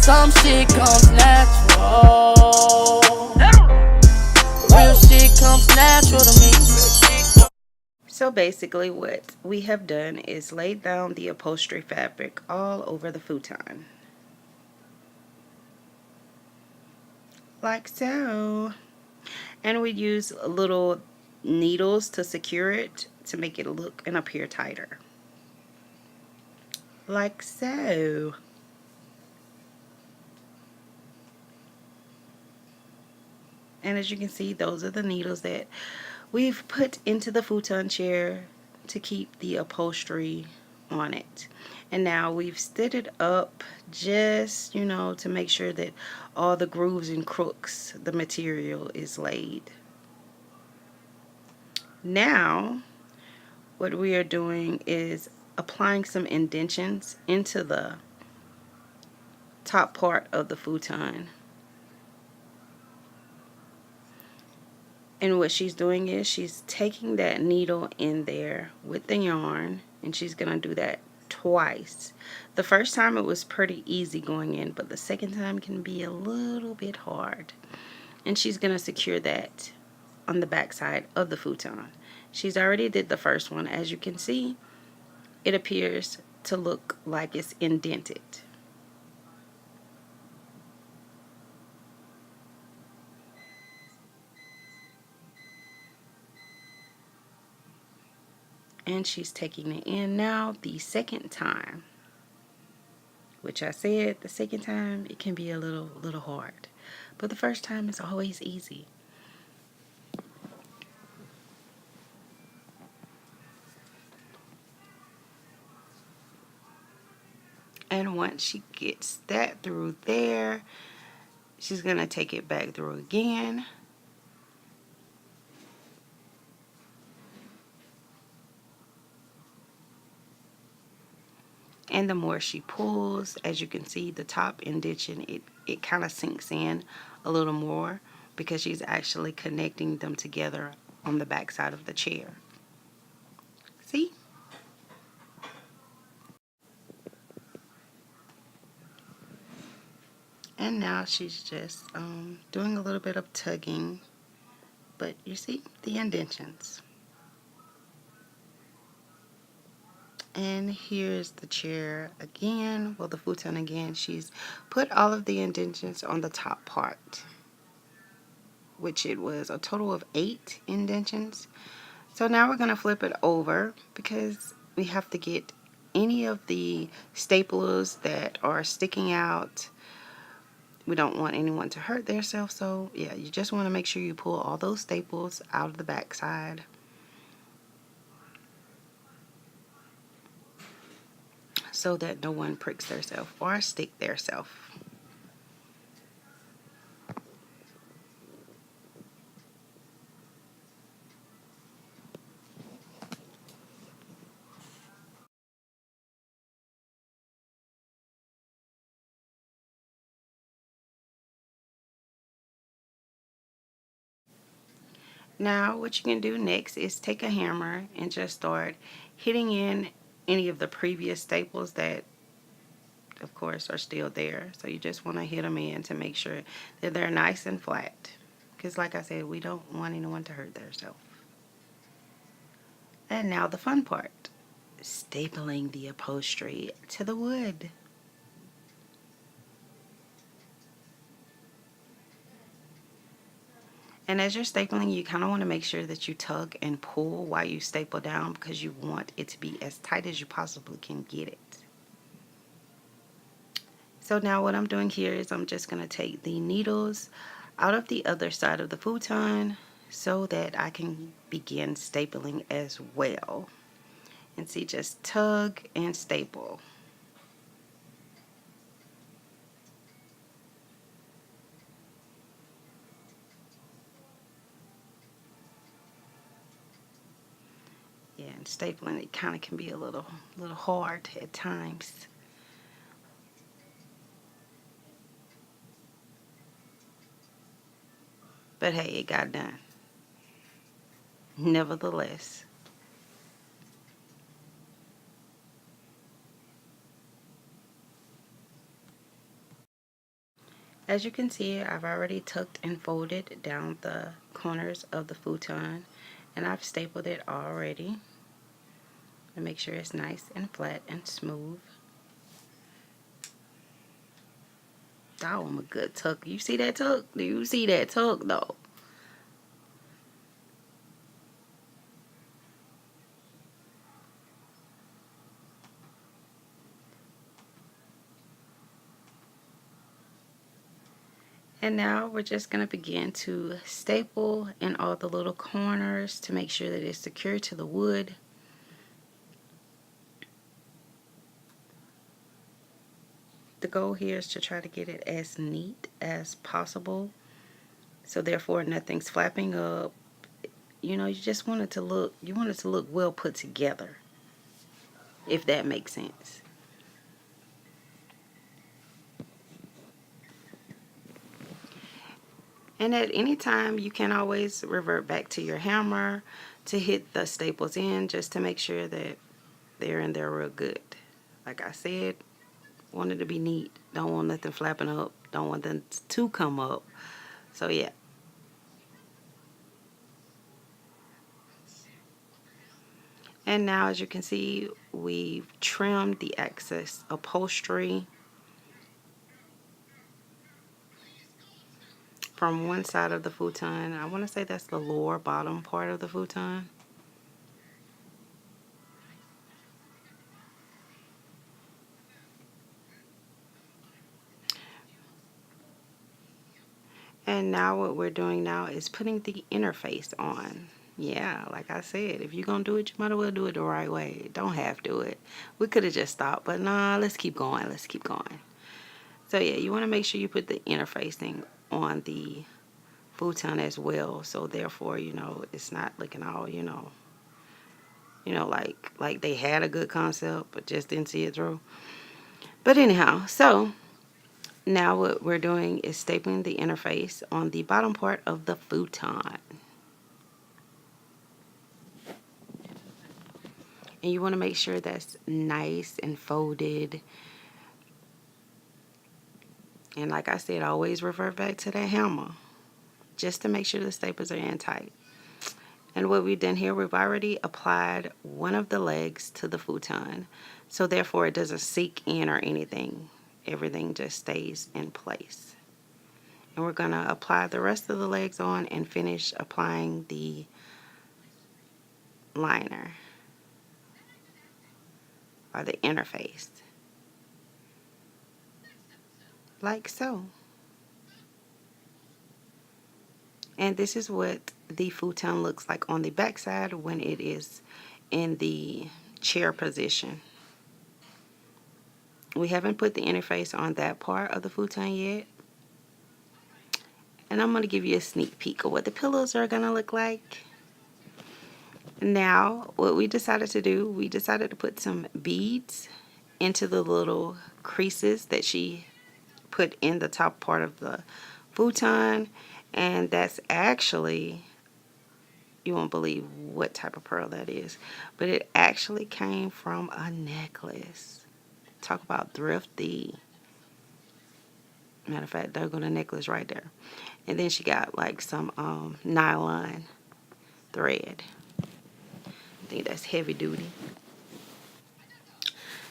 Some shit comes natural. Real shit comes natural to me. So basically what we have done is laid down the upholstery fabric all over the futon. Like so. And we use little needles to secure it to make it look and appear tighter. Like so. And as you can see, those are the needles that we've put into the futon chair to keep the upholstery on it. And now we've stood it up just, you know, to make sure that all the grooves and crooks, the material is laid. Now, what we are doing is applying some indentions into the top part of the futon. And what she's doing is she's taking that needle in there with the yarn, and she's going to do that twice. The first time it was pretty easy going in, but the second time can be a little bit hard. And she's going to secure that on the back side of the futon. She's already did the first one. As you can see, it appears to look like it's indented. And she's taking it in now the second time, which I said the second time it can be a little hard, but the first time is always easy. And once she gets that through there, she's gonna take it back through again. And the more she pulls, as you can see, the top indentation, it kind of sinks in a little more because she's actually connecting them together on the back side of the chair. See? And now she's just doing a little bit of tugging, but you see the indentions. And here's the chair again, well, the futon again. She's put all of the indentions on the top part, which it was a total of 8 indentions. So now we're going to flip it over because we have to get any of the staplers that are sticking out. We don't want anyone to hurt themselves, so yeah, you just want to make sure you pull all those staples out of the back side. So that no one pricks theirself or stick theirself. Now what you can do next is take a hammer and just start hitting in any of the previous staples that of course are still there. So you just want to hit them in to make sure that they're nice and flat, because like I said, we don't want anyone to hurt themselves. And now the fun part, stapling the upholstery to the wood. And as you're stapling, you kind of want to make sure that you tug and pull while you staple down, because you want it to be as tight as you possibly can get it. So now what I'm doing here is I'm just going to take the needles out of the other side of the futon so that I can begin stapling as well. And see, just tug and staple. Yeah, and stapling, it kind of can be a little hard at times. But hey, it got done. Nevertheless. As you can see, I've already tucked and folded down the corners of the futon, and I've stapled it already to make sure it's nice and flat and smooth. Oh, I'm a good tuck. You see that tuck? Do you see that tuck though? And now we're just going to begin to staple in all the little corners to make sure that it's secure to the wood. The goal here is to try to get it as neat as possible. So therefore nothing's flapping up. You know, you just want it to look, well put together, if that makes sense. And at any time, you can always revert back to your hammer to hit the staples in just to make sure that they're in there real good. Like I said, want it to be neat. Don't want nothing flapping up. Don't want them to come up. So yeah. And now as you can see, we've trimmed the excess upholstery from one side of the futon. I want to say that's the lower bottom part of the futon. And now what we're doing now is putting the interface on. Yeah, like I said, if you're going to do it, you might as well do it the right way. Don't have to do it. We could have just stopped, but nah, let's keep going. Let's keep going. So yeah, you want to make sure you put the interfacing on the futon as well. So therefore, you know, it's not looking all, like they had a good concept, but just didn't see it through. But anyhow, so now what we're doing is stapling the interface on the bottom part of the futon. And you want to make sure that's nice and folded. And like I said, always revert back to that hammer just to make sure the staples are in tight. And what we've done here, we've already applied one of the legs to the futon. So therefore it doesn't sink in or anything. Everything just stays in place. And we're going to apply the rest of the legs on and finish applying the liner or the interface. Like so. And this is what the futon looks like on the back side when it is in the chair position. We haven't put the interface on that part of the futon yet. And I'm going to give you a sneak peek of what the pillows are going to look like. Now, what we decided to do, we decided to put some beads into the little creases that she put in the top part of the futon. And that's actually, you won't believe what type of pearl that is, but it actually came from a necklace. Talk about thrifty. Matter of fact, there go the necklace right there. And then she got like some nylon thread. I think that's heavy duty.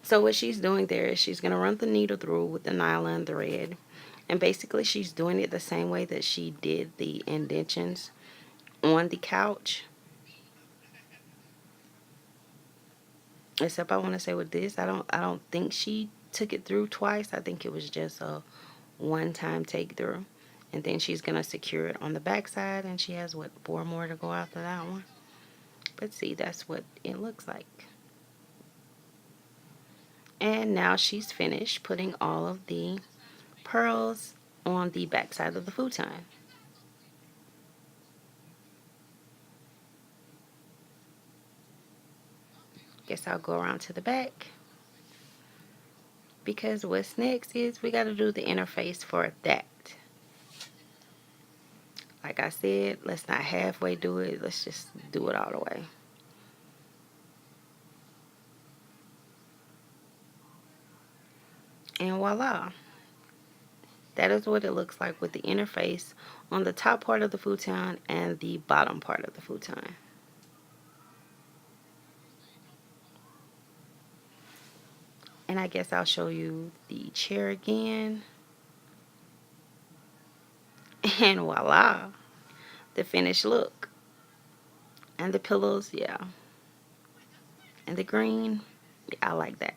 So what she's doing there is she's going to run the needle through with the nylon thread. And basically she's doing it the same way that she did the indentions on the couch. Except I want to say with this, I don't think she took it through twice. I think it was just a one-time take through. And then she's going to secure it on the back side, and she has what, 4 more to go after that one. But see, that's what it looks like. And now she's finished putting all of the pearls on the back side of the futon. Guess I'll go around to the back, because what's next is we got to do the interface for that. Like I said, let's not halfway do it. Let's just do it all the way. And voila. That is what it looks like with the interface on the top part of the futon and the bottom part of the futon. And I guess I'll show you the chair again. And voila, the finished look. And the pillows, yeah. And the green, yeah, I like that.